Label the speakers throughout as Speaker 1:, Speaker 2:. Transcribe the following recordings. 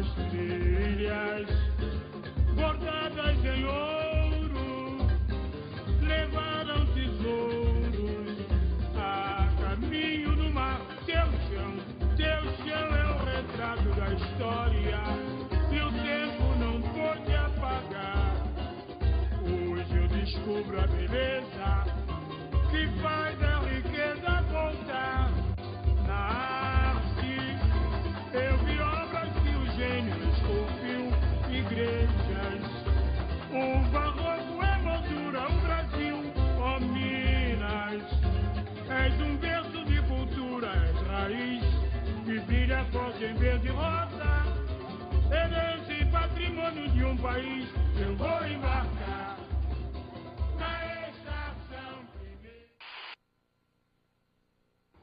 Speaker 1: as trilhas bordadas em ouro levaram tesouros a caminho do mar. Teu chão é o retrato da história e o tempo não pode apagar. Hoje eu descubro a beleza que faz a riqueza voltar. Na arte eu vi obras que o gênio esculpiu, igrejas. O barroco é moldura, o Brasil, ó Minas. És um berço de cultura, és raiz que brilha forte em verde e rosa. Herança e patrimônio de um país, eu vou embarcar na estação primeira.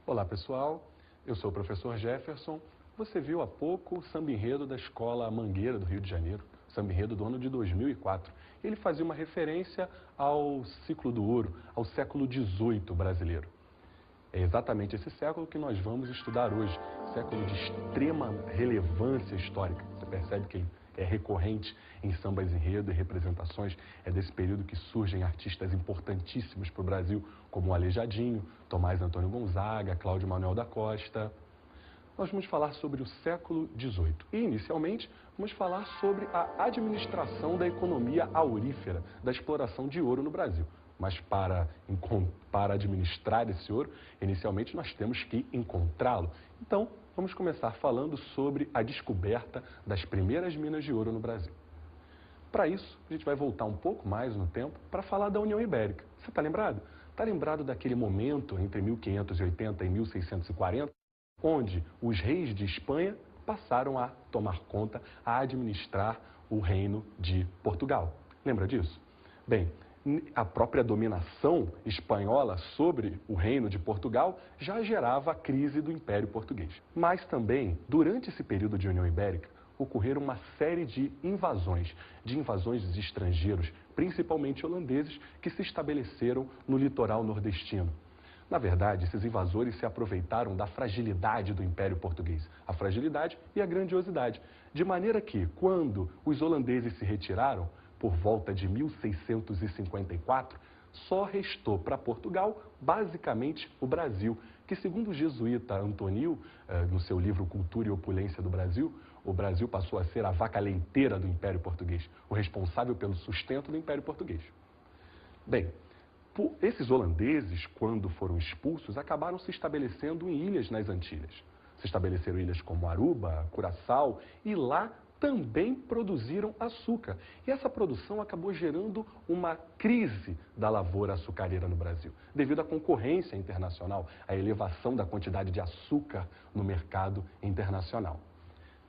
Speaker 2: Olá pessoal, eu sou o professor Jefferson. Você viu há pouco o samba enredo da Escola Mangueira do Rio de Janeiro, samba enredo do ano de 2004. Ele fazia uma referência ao ciclo do ouro, ao século XVIII brasileiro. É exatamente esse século que nós vamos estudar hoje, século de extrema relevância histórica. Você percebe que ele é recorrente em sambas enredo e representações. É desse período que surgem artistas importantíssimos para o Brasil, como o Aleijadinho, Tomás Antônio Gonzaga, Cláudio Manuel da Costa. Nós vamos falar sobre o século XVIII e, inicialmente, vamos falar sobre a administração da economia aurífera, da exploração de ouro no Brasil. Mas para administrar esse ouro, inicialmente nós temos que encontrá-lo. Então, vamos começar falando sobre a descoberta das primeiras minas de ouro no Brasil. Para isso, a gente vai voltar um pouco mais no tempo para falar da União Ibérica. Você está lembrado? Está lembrado daquele momento entre 1580 e 1640, onde os reis de Espanha passaram a tomar conta, a administrar o reino de Portugal. Lembra disso? Bem, a própria dominação espanhola sobre o reino de Portugal já gerava a crise do Império Português. Mas também, durante esse período de União Ibérica, ocorreram uma série de invasões de estrangeiros, principalmente holandeses, que se estabeleceram no litoral nordestino. Na verdade, esses invasores se aproveitaram da fragilidade do Império Português, a fragilidade e a grandiosidade, de maneira que, quando os holandeses se retiraram, por volta de 1654, só restou para Portugal, basicamente, o Brasil, que, segundo o jesuíta Antonil, no seu livro Cultura e Opulência do Brasil, o Brasil passou a ser a vaca leiteira do Império Português, o responsável pelo sustento do Império Português. Bem, esses holandeses, quando foram expulsos, acabaram se estabelecendo em ilhas nas Antilhas. Se estabeleceram ilhas como Aruba, Curaçao, e lá também produziram açúcar. E essa produção acabou gerando uma crise da lavoura açucareira no Brasil, devido à concorrência internacional, à elevação da quantidade de açúcar no mercado internacional.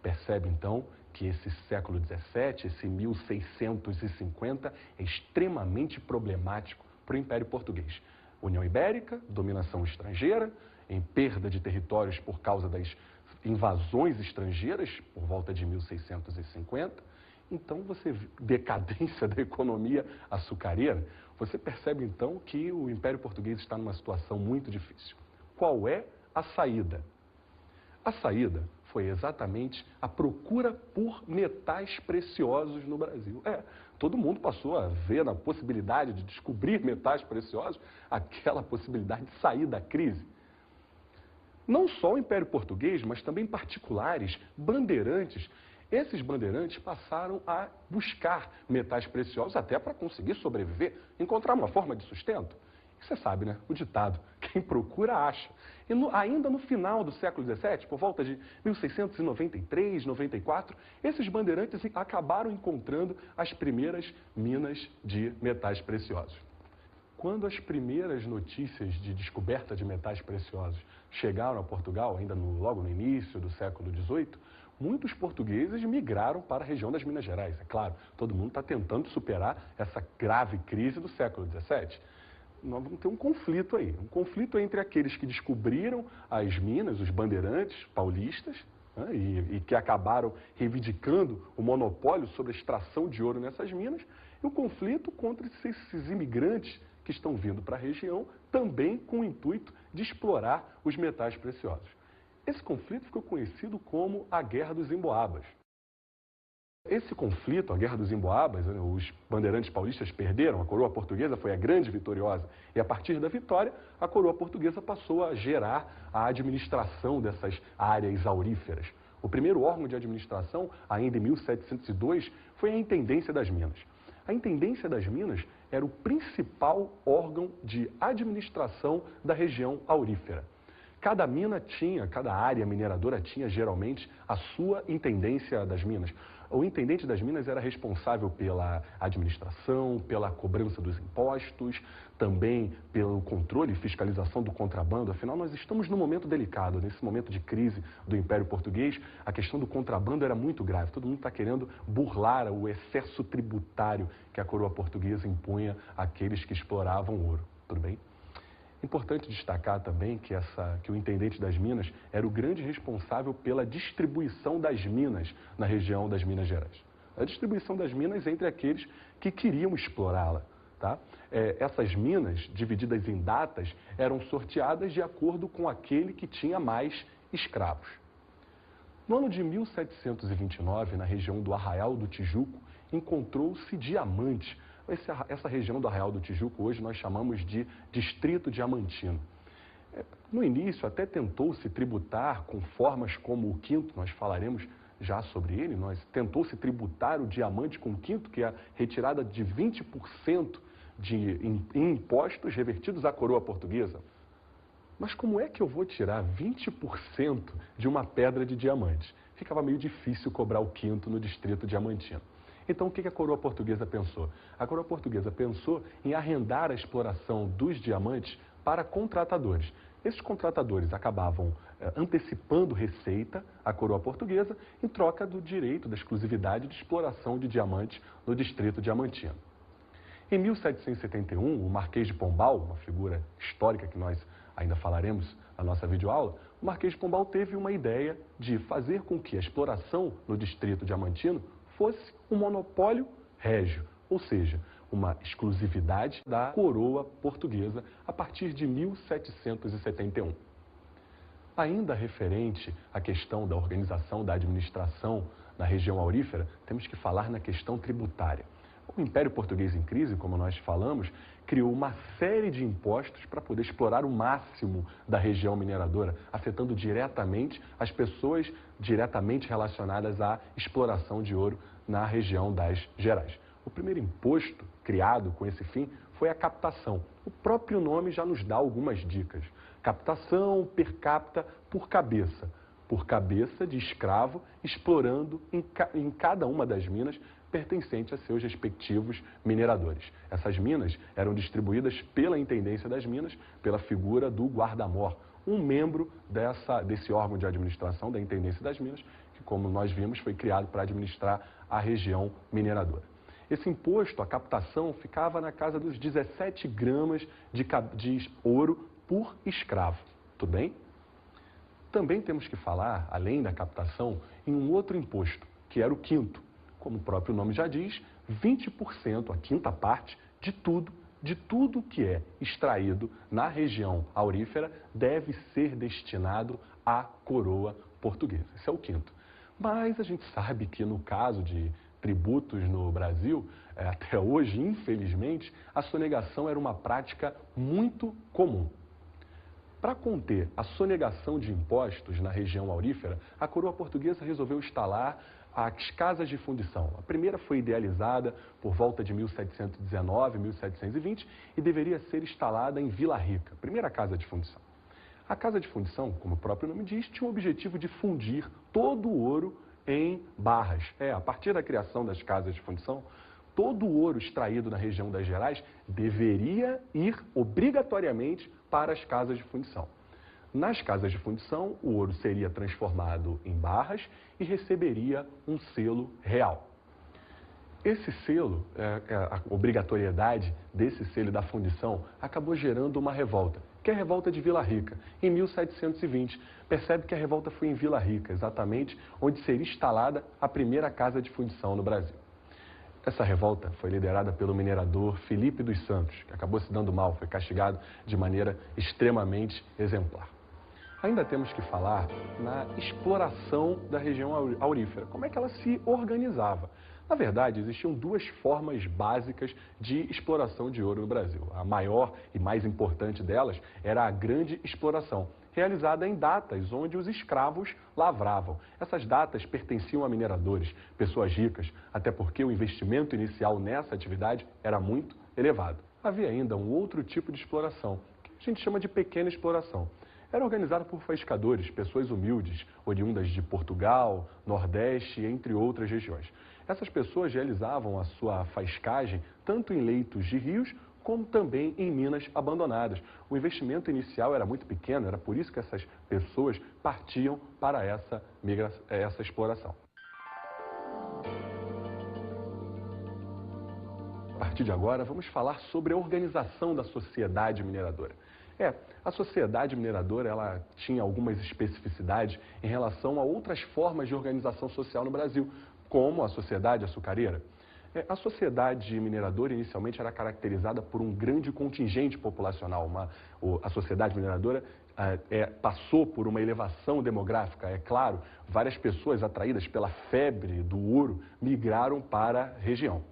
Speaker 2: Percebe, então, que esse século XVII, esse 1650, é extremamente problemático para o Império Português. União Ibérica, dominação estrangeira, em perda de territórios por causa das invasões estrangeiras, por volta de 1650. Então, decadência da economia açucareira, você percebe, então, que o Império Português está numa situação muito difícil. Qual é a saída? A saída foi exatamente a procura por metais preciosos no Brasil. Todo mundo passou a ver na possibilidade de descobrir metais preciosos, aquela possibilidade de sair da crise. Não só o Império Português, mas também particulares, bandeirantes. Esses bandeirantes passaram a buscar metais preciosos até para conseguir sobreviver, encontrar uma forma de sustento. E você sabe, né? O ditado, quem procura acha. E ainda no final do século XVII, por volta de 1693, 94, esses bandeirantes acabaram encontrando as primeiras minas de metais preciosos. Quando as primeiras notícias de descoberta de metais preciosos chegaram a Portugal, ainda logo no início do século XVIII, muitos portugueses migraram para a região das Minas Gerais. É claro, todo mundo está tentando superar essa grave crise do século XVII. Nós vamos ter um conflito aí, um conflito entre aqueles que descobriram as minas, os bandeirantes paulistas, né, e que acabaram reivindicando o monopólio sobre a extração de ouro nessas minas, e o conflito contra esses imigrantes que estão vindo para a região, também com o intuito de explorar os metais preciosos. Esse conflito ficou conhecido como a Guerra dos Emboabas. Esse conflito, a Guerra dos Emboabas, os bandeirantes paulistas perderam, a coroa portuguesa foi a grande vitoriosa. E a partir da vitória, a coroa portuguesa passou a gerar a administração dessas áreas auríferas. O primeiro órgão de administração, ainda em 1702, foi a Intendência das Minas. A Intendência das Minas era o principal órgão de administração da região aurífera. Cada mina tinha, cada área mineradora tinha geralmente a sua Intendência das Minas. O intendente das minas era responsável pela administração, pela cobrança dos impostos, também pelo controle e fiscalização do contrabando. Afinal, nós estamos num momento delicado, nesse momento de crise do Império Português, a questão do contrabando era muito grave. Todo mundo está querendo burlar o excesso tributário que a coroa portuguesa impunha àqueles que exploravam ouro. Tudo bem? Importante destacar também que o intendente das minas era o grande responsável pela distribuição das minas na região das Minas Gerais. A distribuição das minas entre aqueles que queriam explorá-la. Tá? Essas minas, divididas em datas, eram sorteadas de acordo com aquele que tinha mais escravos. No ano de 1729, na região do Arraial do Tijuco, encontrou-se diamante. Essa região do Arraial do Tijuco hoje nós chamamos de Distrito Diamantino. No início até tentou-se tributar com formas como o quinto, nós falaremos já sobre ele, tentou-se tributar o diamante com o quinto, que é a retirada de 20% em impostos revertidos à coroa portuguesa. Mas como é que eu vou tirar 20% de uma pedra de diamante? Ficava meio difícil cobrar o quinto no Distrito Diamantino. Então, o que a coroa portuguesa pensou? A coroa portuguesa pensou em arrendar a exploração dos diamantes para contratadores. Esses contratadores acabavam antecipando receita à coroa portuguesa em troca do direito da exclusividade de exploração de diamantes no Distrito Diamantino. Em 1771, o Marquês de Pombal, uma figura histórica que nós ainda falaremos na nossa videoaula, o Marquês de Pombal teve uma ideia de fazer com que a exploração no Distrito Diamantino fosse um monopólio régio, ou seja, uma exclusividade da coroa portuguesa a partir de 1771. Ainda referente à questão da organização da administração na região aurífera, temos que falar na questão tributária. O Império Português em crise, como nós falamos, criou uma série de impostos para poder explorar o máximo da região mineradora, afetando diretamente as pessoas diretamente relacionadas à exploração de ouro na região das Gerais. O primeiro imposto criado com esse fim foi a captação. O próprio nome já nos dá algumas dicas. Captação per capita por cabeça de escravo, explorando em cada uma das minas pertencente a seus respectivos mineradores. Essas minas eram distribuídas pela Intendência das Minas, pela figura do guarda-mor, um membro desse órgão de administração da Intendência das Minas, que, como nós vimos, foi criado para administrar a região mineradora. Esse imposto, a captação, ficava na casa dos 17 gramas de ouro por escravo. Tudo bem? Também temos que falar, além da captação, em um outro imposto, que era o quinto. Como o próprio nome já diz, 20%, a quinta parte, de tudo que é extraído na região aurífera deve ser destinado à coroa portuguesa. Esse é o quinto. Mas a gente sabe que no caso de tributos no Brasil, até hoje, infelizmente, a sonegação era uma prática muito comum. Para conter a sonegação de impostos na região aurífera, a coroa portuguesa resolveu instalar as casas de fundição. A primeira foi idealizada por volta de 1719, 1720 e deveria ser instalada em Vila Rica, primeira casa de fundição. A casa de fundição, como o próprio nome diz, tinha o objetivo de fundir todo o ouro em barras. A partir da criação das casas de fundição, todo o ouro extraído na região das Gerais deveria ir obrigatoriamente para as casas de fundição. Nas casas de fundição, o ouro seria transformado em barras e receberia um selo real. Esse selo, a obrigatoriedade desse selo da fundição, acabou gerando uma revolta, que é a revolta de Vila Rica, em 1720. Percebe que a revolta foi em Vila Rica, exatamente onde seria instalada a primeira casa de fundição no Brasil. Essa revolta foi liderada pelo minerador Felipe dos Santos, que acabou se dando mal, foi castigado de maneira extremamente exemplar. Ainda temos que falar na exploração da região aurífera, como é que ela se organizava. Na verdade, existiam duas formas básicas de exploração de ouro no Brasil. A maior e mais importante delas era a grande exploração, realizada em datas onde os escravos lavravam. Essas datas pertenciam a mineradores, pessoas ricas, até porque o investimento inicial nessa atividade era muito elevado. Havia ainda um outro tipo de exploração, que a gente chama de pequena exploração. Era organizado por pescadores, pessoas humildes, oriundas de Portugal, Nordeste, entre outras regiões. Essas pessoas realizavam a sua faiscagem tanto em leitos de rios, como também em minas abandonadas. O investimento inicial era muito pequeno, era por isso que essas pessoas partiam para essa exploração. A partir de agora, vamos falar sobre a organização da sociedade mineradora. A sociedade mineradora ela tinha algumas especificidades em relação a outras formas de organização social no Brasil, como a sociedade açucareira. A sociedade mineradora inicialmente era caracterizada por um grande contingente populacional. A sociedade mineradora passou por uma elevação demográfica, é claro, várias pessoas atraídas pela febre do ouro migraram para a região.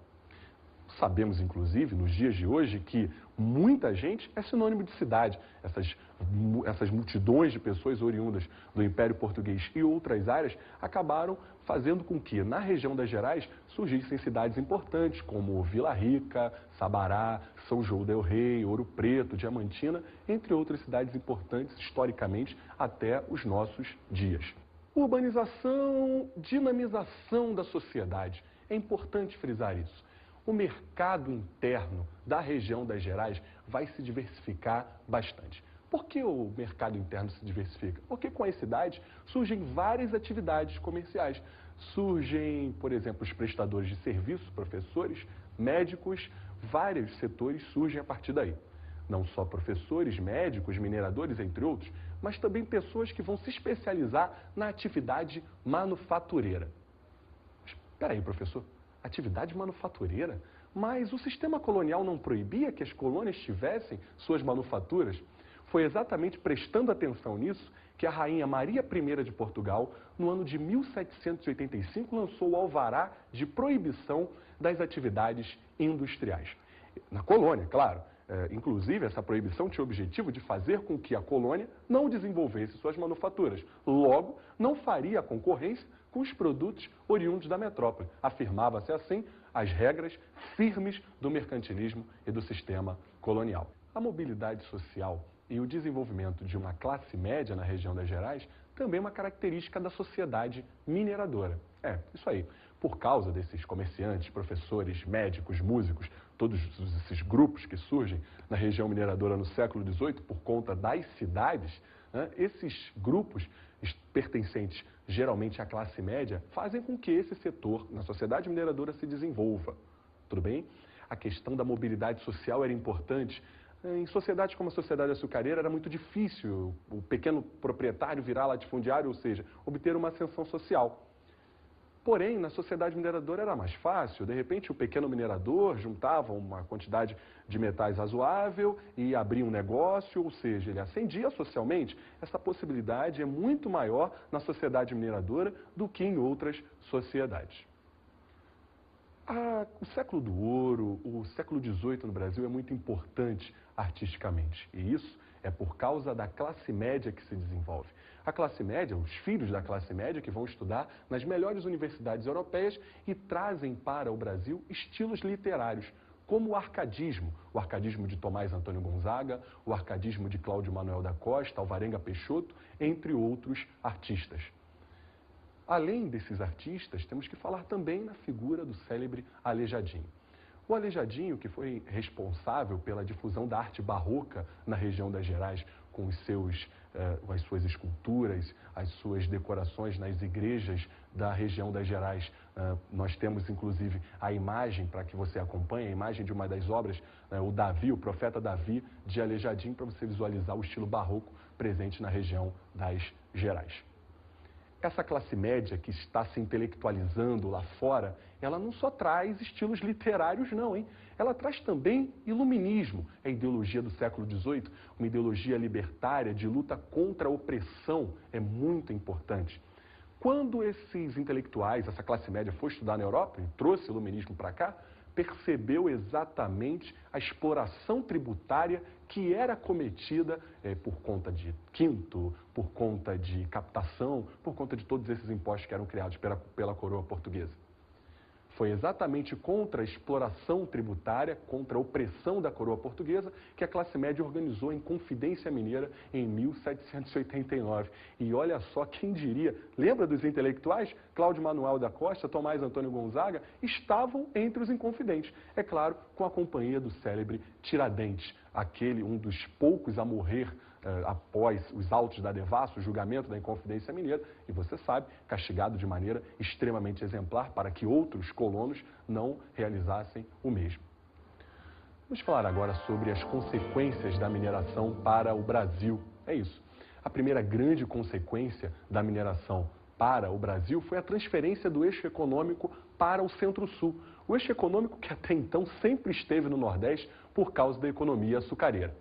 Speaker 2: Sabemos, inclusive, nos dias de hoje, que muita gente é sinônimo de cidade. Essas multidões de pessoas oriundas do Império Português e outras áreas acabaram fazendo com que, na região das Gerais, surgissem cidades importantes, como Vila Rica, Sabará, São João del Rei, Ouro Preto, Diamantina, entre outras cidades importantes, historicamente, até os nossos dias. Urbanização, dinamização da sociedade. É importante frisar isso. O mercado interno da região das Gerais vai se diversificar bastante. Por que o mercado interno se diversifica? Porque com as cidades surgem várias atividades comerciais. Surgem, por exemplo, os prestadores de serviços, professores, médicos, vários setores surgem a partir daí. Não só professores, médicos, mineradores, entre outros, mas também pessoas que vão se especializar na atividade manufatureira. Espera aí, professor. Atividade manufatureira? Mas o sistema colonial não proibia que as colônias tivessem suas manufaturas? Foi exatamente prestando atenção nisso que a rainha Maria I de Portugal, no ano de 1785, lançou o alvará de proibição das atividades industriais. Na colônia, claro. Inclusive, essa proibição tinha o objetivo de fazer com que a colônia não desenvolvesse suas manufaturas. Logo, não faria concorrência com os produtos oriundos da metrópole. Afirmava-se assim as regras firmes do mercantilismo e do sistema colonial. A mobilidade social e o desenvolvimento de uma classe média na região das Gerais também é uma característica da sociedade mineradora. Isso aí. Por causa desses comerciantes, professores, médicos, músicos, todos esses grupos que surgem na região mineradora no século XVIII por conta das cidades, esses grupos pertencentes geralmente à classe média fazem com que esse setor na sociedade mineradora se desenvolva. Tudo bem? A questão da mobilidade social era importante. Em sociedades como a sociedade açucareira era muito difícil o pequeno proprietário virar latifundiário, ou seja, obter uma ascensão social. Porém, na sociedade mineradora era mais fácil. De repente, o pequeno minerador juntava uma quantidade de metais razoável e abria um negócio, ou seja, ele ascendia socialmente. Essa possibilidade é muito maior na sociedade mineradora do que em outras sociedades. O século do ouro, o século XVIII no Brasil é muito importante artisticamente. E isso é por causa da classe média que se desenvolve. A classe média, os filhos da classe média que vão estudar nas melhores universidades europeias e trazem para o Brasil estilos literários, como o arcadismo de Tomás Antônio Gonzaga, o arcadismo de Cláudio Manuel da Costa, Alvarenga Peixoto, entre outros artistas. Além desses artistas, temos que falar também na figura do célebre Aleijadinho. O Aleijadinho, que foi responsável pela difusão da arte barroca na região das Gerais, com as suas esculturas, as suas decorações nas igrejas da região das Gerais. Nós temos, inclusive, a imagem, para que você acompanhe, a imagem de uma das obras, o Davi, o profeta Davi, de Aleijadinho, para você visualizar o estilo barroco presente na região das Gerais. Essa classe média que está se intelectualizando lá fora, ela não só traz estilos literários não, hein? Ela traz também iluminismo, a ideologia do século XVIII, uma ideologia libertária de luta contra a opressão, é muito importante. Quando esses intelectuais, essa classe média foi estudar na Europa e trouxe o iluminismo para cá, percebeu exatamente a exploração tributária que era cometida por conta de quinto, por conta de captação, por conta de todos esses impostos que eram criados pela coroa portuguesa. Foi exatamente contra a exploração tributária, contra a opressão da coroa portuguesa, que a classe média organizou em Confidência Mineira em 1789. E olha só, quem diria, lembra dos intelectuais? Cláudio Manuel da Costa, Tomás Antônio Gonzaga, estavam entre os inconfidentes. É claro, com a companhia do célebre Tiradentes, um dos poucos a morrer após os autos da devassa, o julgamento da Inconfidência Mineira, e você sabe, castigado de maneira extremamente exemplar para que outros colonos não realizassem o mesmo. Vamos falar agora sobre as consequências da mineração para o Brasil. É isso. A primeira grande consequência da mineração para o Brasil foi a transferência do eixo econômico para o Centro-Sul. O eixo econômico que até então sempre esteve no Nordeste por causa da economia açucareira.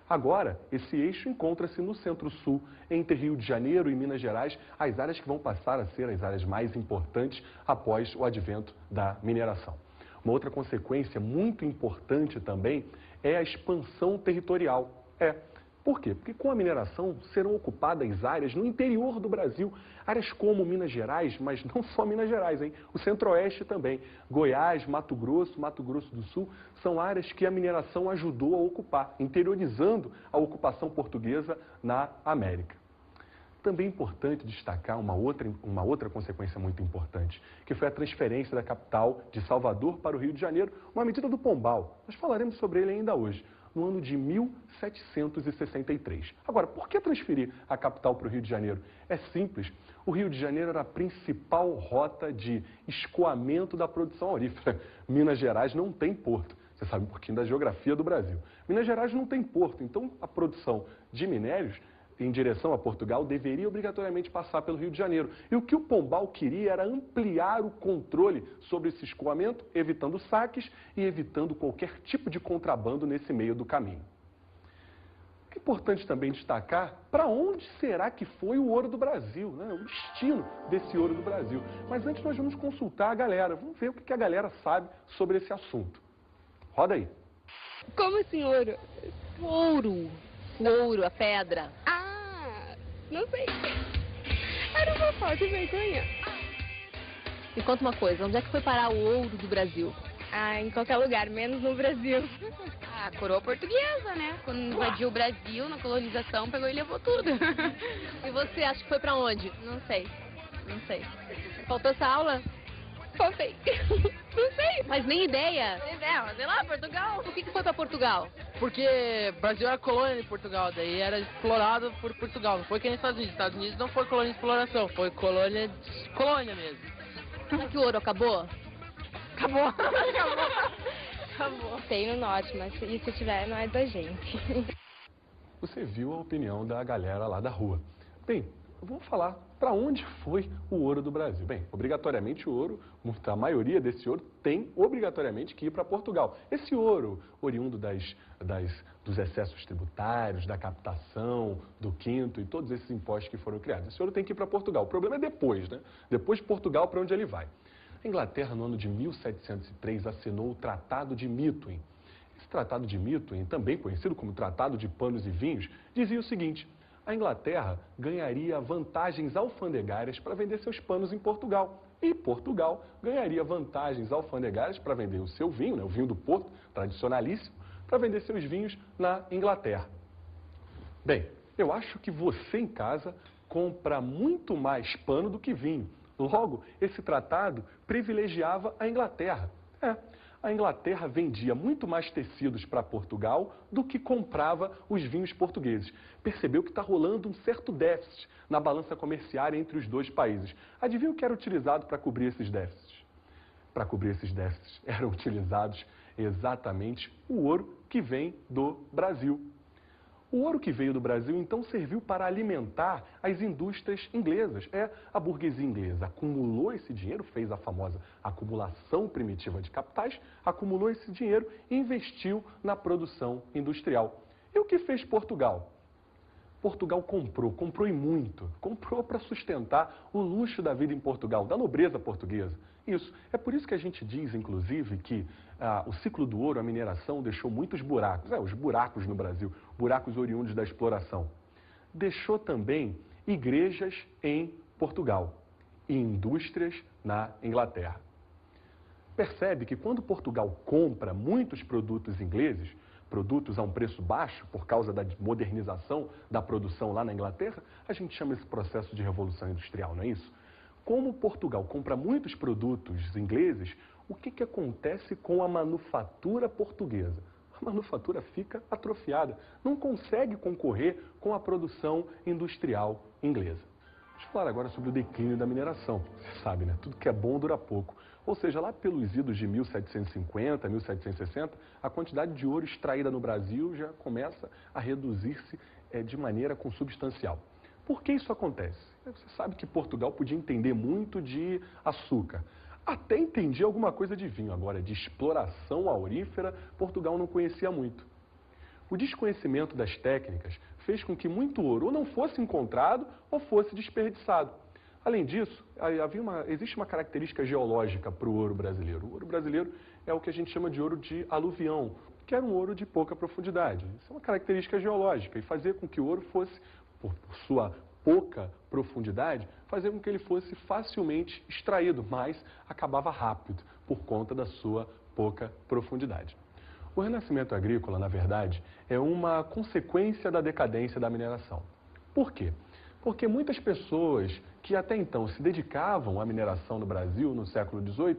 Speaker 2: Agora, esse eixo encontra-se no Centro-Sul, entre Rio de Janeiro e Minas Gerais, as áreas que vão passar a ser as áreas mais importantes após o advento da mineração. Uma outra consequência muito importante também é a expansão territorial. Por quê? Porque com a mineração serão ocupadas áreas no interior do Brasil, áreas como Minas Gerais, mas não só Minas Gerais, hein? O Centro-Oeste também. Goiás, Mato Grosso do Sul, são áreas que a mineração ajudou a ocupar, interiorizando a ocupação portuguesa na América. Também é importante destacar uma outra consequência muito importante, que foi a transferência da capital de Salvador para o Rio de Janeiro, uma medida do Pombal. Nós falaremos sobre ele ainda hoje, no ano de 1763. Agora, por que transferir a capital para o Rio de Janeiro? É simples. O Rio de Janeiro era a principal rota de escoamento da produção aurífera. Minas Gerais não tem porto. Você sabe um pouquinho da geografia do Brasil. Minas Gerais não tem porto, então a produção de minérios em direção a Portugal deveria obrigatoriamente passar pelo Rio de Janeiro. E o que o Pombal queria era ampliar o controle sobre esse escoamento, evitando saques e evitando qualquer tipo de contrabando nesse meio do caminho. É importante também destacar para onde será que foi o ouro do Brasil, né? O destino desse ouro do Brasil. Mas antes nós vamos consultar a galera, vamos ver o que a galera sabe sobre esse assunto. Roda aí.
Speaker 3: Como assim ouro?
Speaker 4: Ouro. O ouro, a pedra.
Speaker 3: Não sei. Era uma foto de vergonha.
Speaker 4: Me conta uma coisa, onde é que foi parar o ouro do Brasil?
Speaker 3: Em qualquer lugar, menos no Brasil.
Speaker 5: A coroa portuguesa, né? Quando invadiu o Brasil na colonização, pegou e levou tudo.
Speaker 4: E você acha que foi pra onde?
Speaker 5: Não sei.
Speaker 4: Faltou essa aula?
Speaker 3: Faltei. Não sei.
Speaker 4: Mas nem ideia.
Speaker 5: Sei lá, Portugal.
Speaker 4: Por que foi pra Portugal?
Speaker 6: Porque o Brasil era colônia de Portugal, daí era explorado por Portugal. Não foi que nem Estados Unidos. Estados Unidos não foi colônia de exploração, foi colônia mesmo.
Speaker 4: Será que o ouro acabou?
Speaker 6: Acabou.
Speaker 3: Tem no norte, mas se tiver, não é da gente.
Speaker 2: Você viu a opinião da galera lá da rua. Bem, vamos falar para onde foi o ouro do Brasil. Bem, obrigatoriamente o ouro, a maioria desse ouro tem obrigatoriamente que ir para Portugal. Esse ouro, oriundo dos excessos tributários, da captação, do quinto e todos esses impostos que foram criados. Esse ouro tem que ir para Portugal. O problema é depois, né? Depois de Portugal, para onde ele vai? A Inglaterra, no ano de 1703, assinou o Tratado de Methuen. Esse Tratado de Methuen, também conhecido como Tratado de Panos e Vinhos, dizia o seguinte: a Inglaterra ganharia vantagens alfandegárias para vender seus panos em Portugal. E Portugal ganharia vantagens alfandegárias para vender o seu vinho, né, o vinho do Porto, tradicionalíssimo, para vender seus vinhos na Inglaterra. Bem, eu acho que você em casa compra muito mais pano do que vinho. Logo, esse tratado privilegiava a Inglaterra. A Inglaterra vendia muito mais tecidos para Portugal do que comprava os vinhos portugueses. Percebeu que está rolando um certo déficit na balança comercial entre os dois países. Adivinha o que era utilizado para cobrir esses déficits? Para cobrir esses déficits eram utilizados exatamente o ouro que vem do Brasil. O ouro que veio do Brasil, então, serviu para alimentar as indústrias inglesas. A burguesia inglesa acumulou esse dinheiro, fez a famosa acumulação primitiva de capitais, acumulou esse dinheiro e investiu na produção industrial. E o que fez Portugal? Portugal comprou e muito. Comprou para sustentar o luxo da vida em Portugal, da nobreza portuguesa. Isso. É por isso que a gente diz, inclusive, que o ciclo do ouro, a mineração, deixou muitos buracos. Os buracos no Brasil, buracos oriundos da exploração. Deixou também igrejas em Portugal e indústrias na Inglaterra. Percebe que quando Portugal compra muitos produtos ingleses, produtos a um preço baixo por causa da modernização da produção lá na Inglaterra, a gente chama esse processo de revolução industrial, não é isso? Como Portugal compra muitos produtos ingleses, o que acontece com a manufatura portuguesa? A manufatura fica atrofiada, não consegue concorrer com a produção industrial inglesa. Deixa eu falar agora sobre o declínio da mineração. Você sabe, né? Tudo que é bom dura pouco. Ou seja, lá pelos idos de 1750, 1760, a quantidade de ouro extraída no Brasil já começa a reduzir-se de maneira consubstancial. Por que isso acontece? Você sabe que Portugal podia entender muito de açúcar. Até entendia alguma coisa de vinho. Agora, de exploração aurífera, Portugal não conhecia muito. O desconhecimento das técnicas fez com que muito ouro ou não fosse encontrado ou fosse desperdiçado. Além disso, existe uma característica geológica para o ouro brasileiro. O ouro brasileiro é o que a gente chama de ouro de aluvião, que era um ouro de pouca profundidade. Isso é uma característica geológica e fazia com que o ouro fosse, por sua pouca profundidade, fazer com que ele fosse facilmente extraído, mas acabava rápido por conta da sua pouca profundidade. O renascimento agrícola, na verdade, é uma consequência da decadência da mineração. Por quê? Porque muitas pessoas que até então se dedicavam à mineração no Brasil, no século XVIII,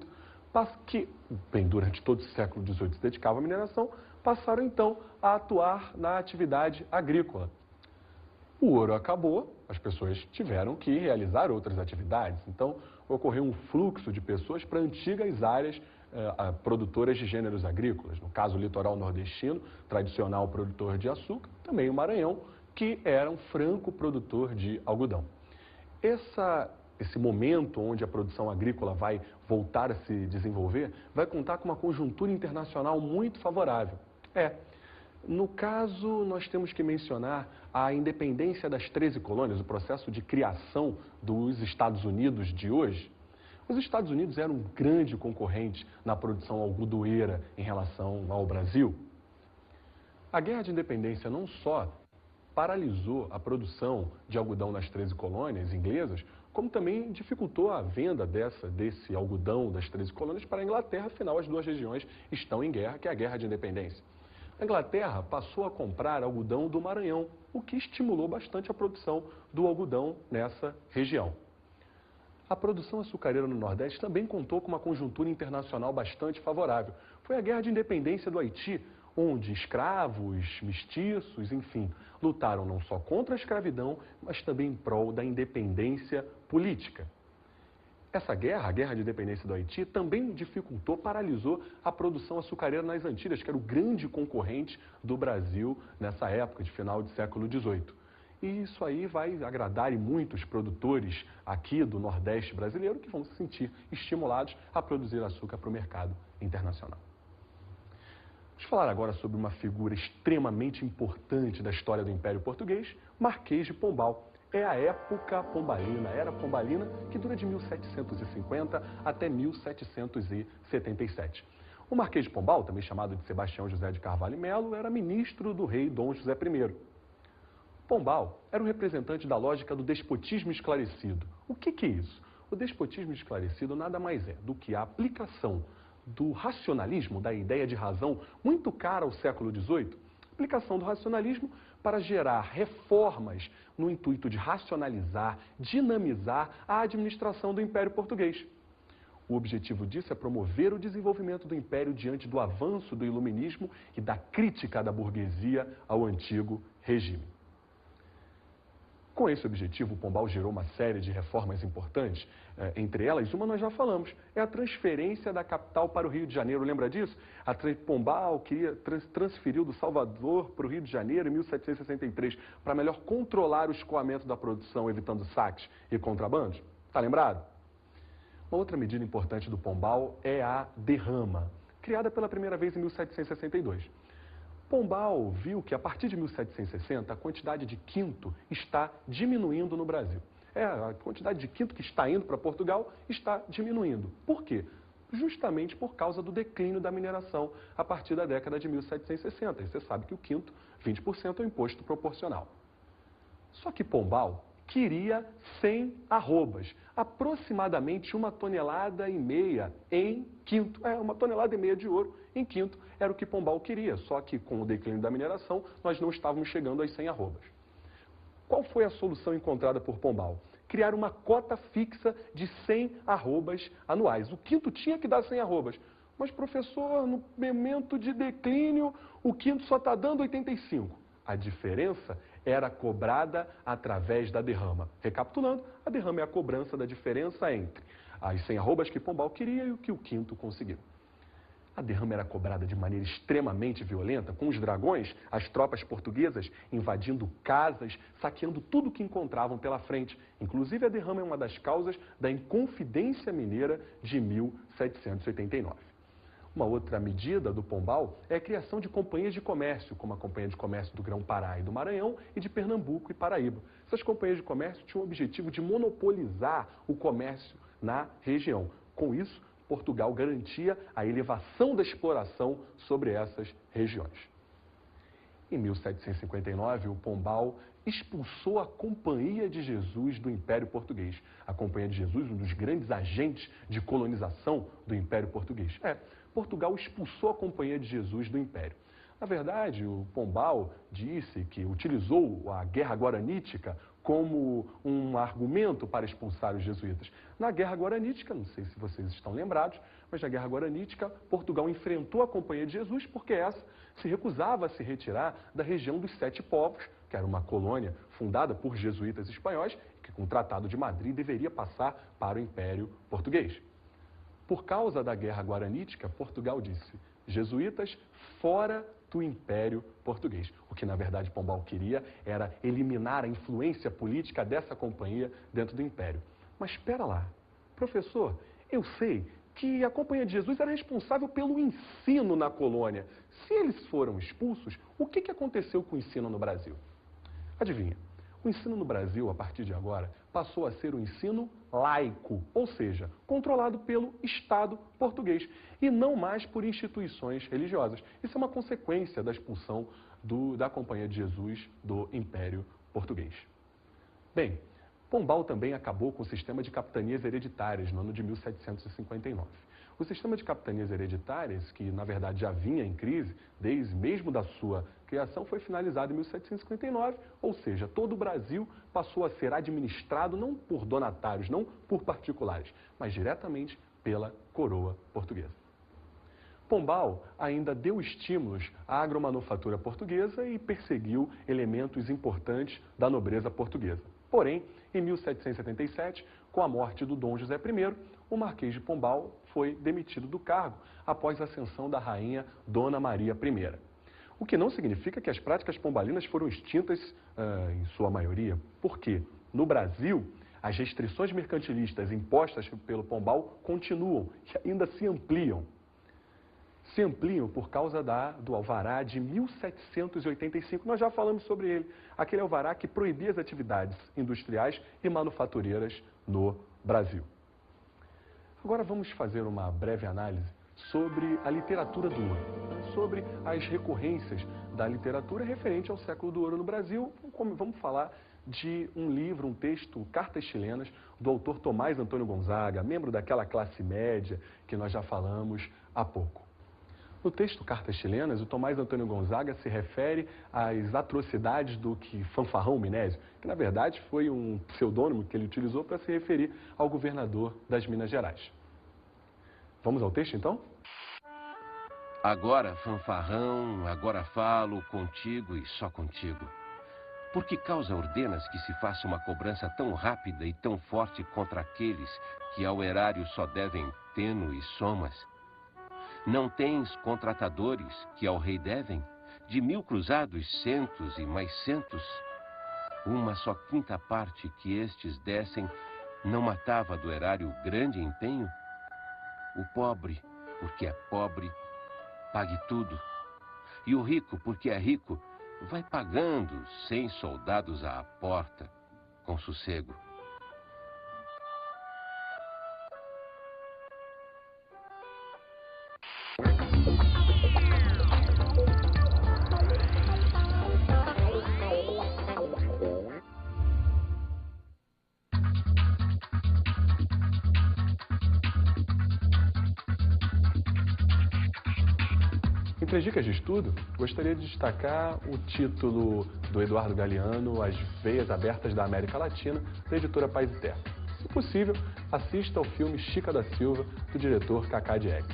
Speaker 2: durante todo o século XVIII se dedicavam à mineração, passaram então a atuar na atividade agrícola. O ouro acabou, as pessoas tiveram que realizar outras atividades. Então, ocorreu um fluxo de pessoas para antigas áreas produtoras de gêneros agrícolas. No caso, o litoral nordestino, tradicional produtor de açúcar, também o Maranhão, que era um franco produtor de algodão. Esse momento onde a produção agrícola vai voltar a se desenvolver, vai contar com uma conjuntura internacional muito favorável. No caso, nós temos que mencionar a independência das 13 colônias, o processo de criação dos Estados Unidos de hoje. Os Estados Unidos eram um grande concorrente na produção algodoeira em relação ao Brasil. A Guerra de Independência não só paralisou a produção de algodão nas 13 colônias inglesas, como também dificultou a venda desse algodão das 13 colônias para a Inglaterra, afinal as duas regiões estão em guerra, que é a Guerra de Independência. A Inglaterra passou a comprar algodão do Maranhão, o que estimulou bastante a produção do algodão nessa região. A produção açucareira no Nordeste também contou com uma conjuntura internacional bastante favorável. Foi a Guerra de Independência do Haiti, onde escravos, mestiços, enfim, lutaram não só contra a escravidão, mas também em prol da independência política. Essa guerra, a Guerra de Independência do Haiti, também dificultou, paralisou a produção açucareira nas Antilhas, que era o grande concorrente do Brasil nessa época, de final de século XVIII. E isso aí vai agradar muitos produtores aqui do Nordeste brasileiro que vão se sentir estimulados a produzir açúcar para o mercado internacional. Vamos falar agora sobre uma figura extremamente importante da história do Império Português, Marquês de Pombal. É a época pombalina, a era pombalina, que dura de 1750 até 1777. O Marquês de Pombal, também chamado de Sebastião José de Carvalho e Melo, era ministro do rei Dom José I. Pombal era um representante da lógica do despotismo esclarecido. O que é isso? O despotismo esclarecido nada mais é do que a aplicação do racionalismo, da ideia de razão, muito cara ao século XVIII, aplicação do racionalismo para gerar reformas no intuito de racionalizar, dinamizar a administração do Império Português. O objetivo disso é promover o desenvolvimento do Império diante do avanço do iluminismo e da crítica da burguesia ao antigo regime. Com esse objetivo, o Pombal gerou uma série de reformas importantes. Entre elas, uma nós já falamos, é a transferência da capital para o Rio de Janeiro. Lembra disso? Pombal transferiu do Salvador para o Rio de Janeiro em 1763 para melhor controlar o escoamento da produção, evitando saques e contrabandos. Está lembrado? Uma outra medida importante do Pombal é a derrama, criada pela primeira vez em 1762. Pombal viu que, a partir de 1760, a quantidade de quinto está diminuindo no Brasil. A quantidade de quinto que está indo para Portugal está diminuindo. Por quê? Justamente por causa do declínio da mineração a partir da década de 1760. E você sabe que o quinto, 20%, é o imposto proporcional. Só que Pombal queria 100 arrobas, aproximadamente 1,5 toneladas em quinto. 1,5 toneladas de ouro em quinto era o que Pombal queria, só que com o declínio da mineração nós não estávamos chegando às 100 arrobas. Qual foi a solução encontrada por Pombal? Criar uma cota fixa de 100 arrobas anuais. O quinto tinha que dar 100 arrobas. Mas, professor, no momento de declínio, o quinto só está dando 85. A diferença era cobrada através da derrama. Recapitulando, a derrama é a cobrança da diferença entre as 100 arrobas que Pombal queria e o que o quinto conseguiu. A derrama era cobrada de maneira extremamente violenta, com os dragões, as tropas portuguesas, invadindo casas, saqueando tudo que encontravam pela frente. Inclusive, a derrama é uma das causas da Inconfidência Mineira de 1789. Uma outra medida do Pombal é a criação de companhias de comércio, como a Companhia de Comércio do Grão-Pará e do Maranhão e de Pernambuco e Paraíba. Essas companhias de comércio tinham o objetivo de monopolizar o comércio na região. Com isso, Portugal garantia a elevação da exploração sobre essas regiões. Em 1759, o Pombal expulsou a Companhia de Jesus do Império Português. A Companhia de Jesus, um dos grandes agentes de colonização do Império Português. Portugal expulsou a Companhia de Jesus do Império. Na verdade, o Pombal disse que utilizou a Guerra Guaranítica como um argumento para expulsar os jesuítas. Na Guerra Guaranítica, não sei se vocês estão lembrados, mas na Guerra Guaranítica, Portugal enfrentou a Companhia de Jesus porque essa se recusava a se retirar da região dos Sete Povos, que era uma colônia fundada por jesuítas espanhóis, que com o Tratado de Madrid deveria passar para o Império Português. Por causa da Guerra Guaranítica, Portugal disse: jesuítas fora do Império Português. O que, na verdade, Pombal queria era eliminar a influência política dessa companhia dentro do Império. Mas espera lá, professor, eu sei que a Companhia de Jesus era responsável pelo ensino na colônia. Se eles foram expulsos, o que aconteceu com o ensino no Brasil? Adivinha? O ensino no Brasil, a partir de agora, passou a ser um ensino laico, ou seja, controlado pelo Estado português e não mais por instituições religiosas. Isso é uma consequência da expulsão da Companhia de Jesus do Império Português. Bem, Pombal também acabou com o sistema de capitanias hereditárias no ano de 1759. O sistema de capitanias hereditárias, que na verdade já vinha em crise desde mesmo da sua criação, foi finalizado em 1759, ou seja, todo o Brasil passou a ser administrado não por donatários, não por particulares, mas diretamente pela coroa portuguesa. Pombal ainda deu estímulos à agromanufatura portuguesa e perseguiu elementos importantes da nobreza portuguesa. Porém, em 1777, com a morte do Dom José I, o Marquês de Pombal foi demitido do cargo após a ascensão da rainha Dona Maria I. O que não significa que as práticas pombalinas foram extintas em sua maioria. Porque, no Brasil, as restrições mercantilistas impostas pelo Pombal continuam e ainda se ampliam. Se ampliam por causa do alvará de 1785. Nós já falamos sobre ele. Aquele alvará que proibia as atividades industriais e manufatureiras no Brasil. Agora vamos fazer uma breve análise sobre a literatura do ouro, sobre as recorrências da literatura referente ao século do ouro no Brasil. Vamos falar de um livro, um texto, Cartas Chilenas, do autor Tomás Antônio Gonzaga, membro daquela classe média que nós já falamos há pouco. No texto Cartas Chilenas, o Tomás Antônio Gonzaga se refere às atrocidades do que Fanfarrão Minésio, que na verdade foi um pseudônimo que ele utilizou para se referir ao governador das Minas Gerais. Vamos ao texto então?
Speaker 7: Agora, fanfarrão, agora falo contigo e só contigo. Por que causa ordenas que se faça uma cobrança tão rápida e tão forte contra aqueles que ao erário só devem tênues somas? Não tens contratadores que ao rei devem? De 1000 cruzados, centos e mais centos? Uma só quinta parte que estes dessem não matava do erário grande empenho? O pobre, porque é pobre, pague tudo. E o rico, porque é rico, vai pagando, sem soldados à porta, com sossego.
Speaker 2: Entre as dicas de estudo, gostaria de destacar o título do Eduardo Galeano, As Veias Abertas da América Latina, da editora Paz e Terra. Se possível, assista ao filme Chica da Silva, do diretor Cacá Diegues.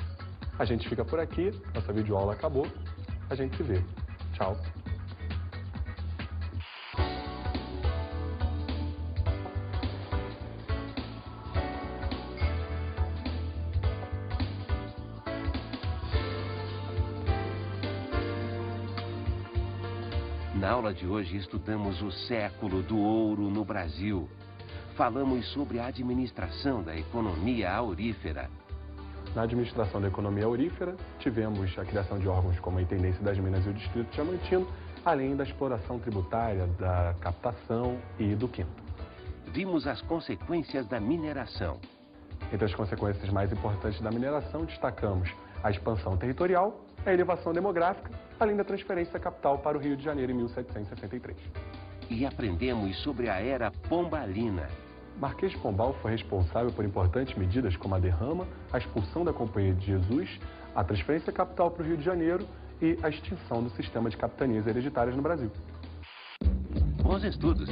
Speaker 2: A gente fica por aqui, nossa videoaula acabou, a gente se vê. Tchau!
Speaker 7: Na aula de hoje estudamos o século do ouro no Brasil. Falamos sobre a administração da economia aurífera.
Speaker 2: Na administração da economia aurífera, tivemos a criação de órgãos como a Intendência das Minas e o Distrito Diamantino, além da exploração tributária, da captação e do quinto.
Speaker 7: Vimos as consequências da mineração.
Speaker 2: Entre as consequências mais importantes da mineração, destacamos a expansão territorial, a elevação demográfica, além da transferência da capital para o Rio de Janeiro em 1763.
Speaker 7: E aprendemos sobre a Era Pombalina.
Speaker 2: Marquês de Pombal foi responsável por importantes medidas como a derrama, a expulsão da Companhia de Jesus, a transferência da capital para o Rio de Janeiro e a extinção do sistema de capitanias hereditárias no Brasil.
Speaker 7: Bons estudos!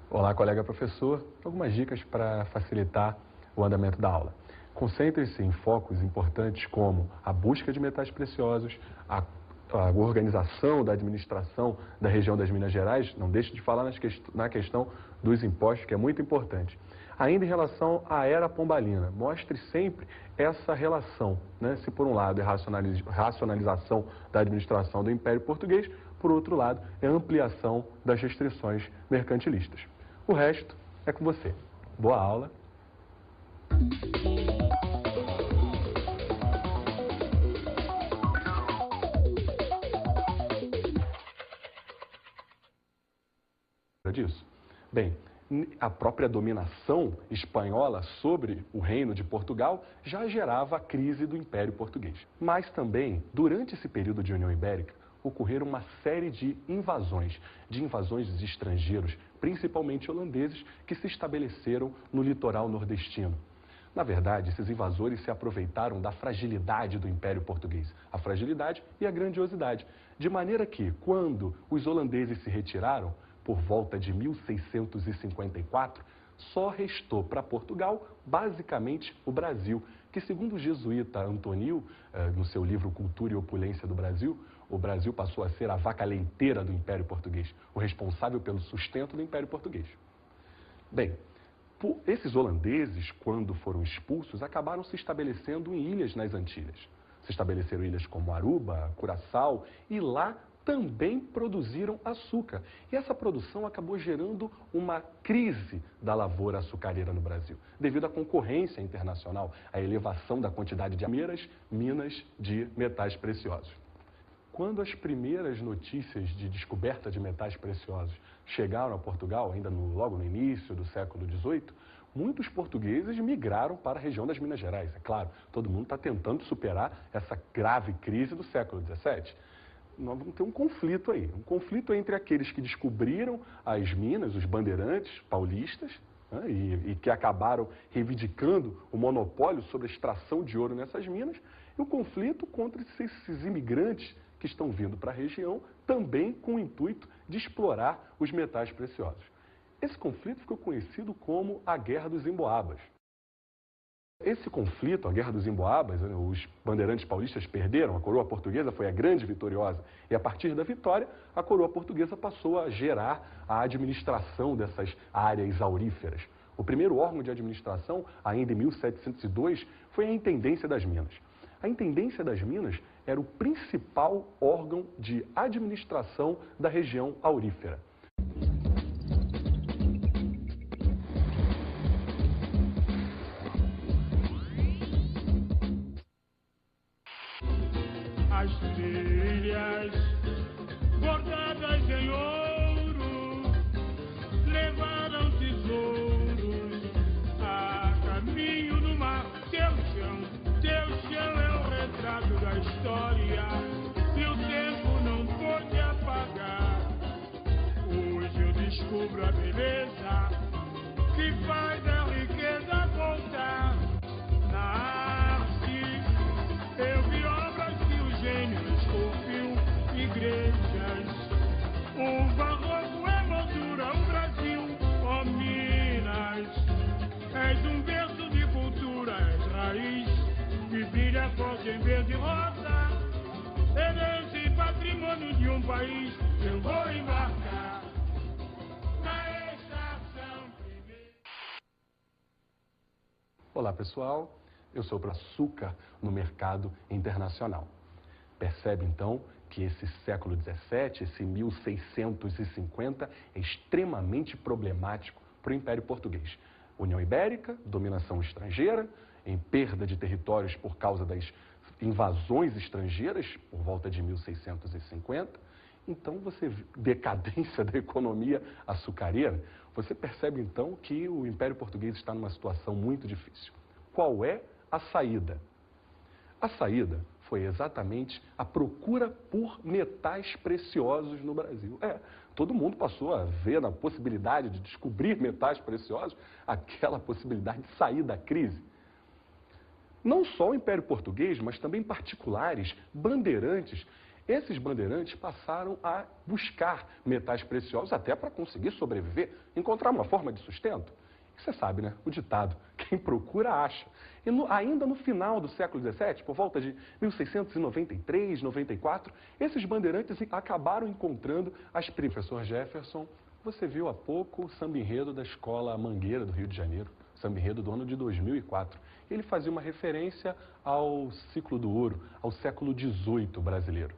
Speaker 2: Olá, colega professor. Algumas dicas para facilitar o andamento da aula. Concentre-se em focos importantes como a busca de metais preciosos, a organização da administração da região das Minas Gerais. Não deixe de falar na questão dos impostos, que é muito importante. Ainda em relação à Era Pombalina, mostre sempre essa relação, né? Se por um lado é racionalização da administração do Império Português, por outro lado é ampliação das restrições mercantilistas. O resto é com você. Boa aula. Disso? Bem, a própria dominação espanhola sobre o Reino de Portugal já gerava a crise do Império Português. Mas também, durante esse período de União Ibérica, ocorreram uma série de invasões de estrangeiros, principalmente holandeses, que se estabeleceram no litoral nordestino. Na verdade, esses invasores se aproveitaram da fragilidade do Império Português, a fragilidade e a grandiosidade, de maneira que, quando os holandeses se retiraram, por volta de 1654, só restou para Portugal, basicamente, o Brasil, que, segundo o jesuíta Antonil, no seu livro Cultura e Opulência do Brasil, o Brasil passou a ser a vaca leiteira do Império Português, o responsável pelo sustento do Império Português. Bem, esses holandeses, quando foram expulsos, acabaram se estabelecendo em ilhas nas Antilhas. Se estabeleceram ilhas como Aruba, Curaçao, e lá também produziram açúcar. E essa produção acabou gerando uma crise da lavoura açucareira no Brasil, devido à concorrência internacional, à elevação da quantidade de minas de metais preciosos. Quando as primeiras notícias de descoberta de metais preciosos chegaram a Portugal, ainda logo no início do século XVIII, muitos portugueses migraram para a região das Minas Gerais. É claro, todo mundo está tentando superar essa grave crise do século XVII. Nós vamos ter um conflito aí, entre aqueles que descobriram as minas, os bandeirantes paulistas, né, e que acabaram reivindicando o monopólio sobre a extração de ouro nessas minas, e o conflito contra esses imigrantes que estão vindo para a região, também com o intuito de explorar os metais preciosos. Esse conflito ficou conhecido como a Guerra dos Emboabas. Esse conflito, a Guerra dos Emboabas, os bandeirantes paulistas perderam, a coroa portuguesa foi a grande vitoriosa, e a partir da vitória, a coroa portuguesa passou a gerar a administração dessas áreas auríferas. O primeiro órgão de administração, ainda em 1702, foi a Intendência das Minas. A Intendência das Minas era o principal órgão de administração da região aurífera.
Speaker 1: As trilhas bordadas em ouro levaram tesouros a caminho do mar. Teu chão é o retrato da história e o tempo não pode apagar. Hoje eu descubro a beleza que faz a riqueza voltar. Na arte eu vi obras que o gênio esculpiu, igrejas. O barroco é moldura, o Brasil, ó Minas. És um berço de cultura, és raiz, que brilha forte em verde e rosa. Herança e patrimônio de um país, eu vou embarcar na estação primeira.
Speaker 2: Olá pessoal, eu sou para açúcar no mercado internacional. Percebe então que esse século XVII, esse 1650, é extremamente problemático para o Império Português. União Ibérica, dominação estrangeira, em perda de territórios por causa das invasões estrangeiras, por volta de 1650. Então, decadência da economia açucareira, você percebe então que o Império Português está numa situação muito difícil. Qual é a saída? A saída foi exatamente a procura por metais preciosos no Brasil. Todo mundo passou a ver na possibilidade de descobrir metais preciosos aquela possibilidade de sair da crise. Não só o Império Português, mas também particulares, bandeirantes. Esses bandeirantes passaram a buscar metais preciosos até para conseguir sobreviver, encontrar uma forma de sustento. Você sabe, né? O ditado, quem procura, acha. E ainda no final do século XVII, por volta de 1693, 94, esses bandeirantes acabaram encontrando as primas. Professor Jefferson, você viu há pouco o samba-enredo da Escola Mangueira do Rio de Janeiro, samba-enredo do ano de 2004. Ele fazia uma referência ao ciclo do ouro, ao século XVIII brasileiro.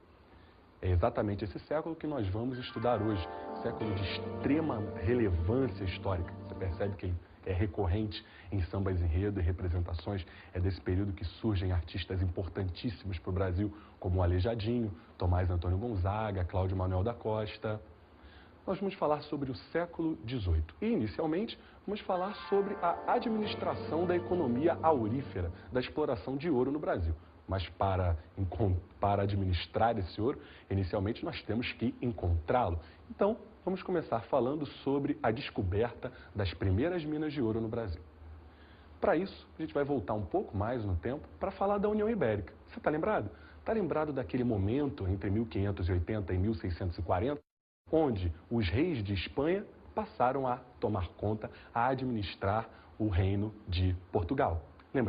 Speaker 2: É exatamente esse século que nós vamos estudar hoje, século de extrema relevância histórica. Você percebe que ele é recorrente em sambas enredo e representações. É desse período que surgem artistas importantíssimos para o Brasil, como o Aleijadinho, Tomás Antônio Gonzaga, Cláudio Manuel da Costa. Nós vamos falar sobre o século XVIII. E, inicialmente, vamos falar sobre a administração da economia aurífera, da exploração de ouro no Brasil. Mas para administrar esse ouro, inicialmente nós temos que encontrá-lo. Então, vamos começar falando sobre a descoberta das primeiras minas de ouro no Brasil. Para isso, a gente vai voltar um pouco mais no tempo para falar da União Ibérica. Você está lembrado? Está lembrado daquele momento entre 1580 e 1640, onde os reis de Espanha passaram a tomar conta, a administrar o reino de Portugal.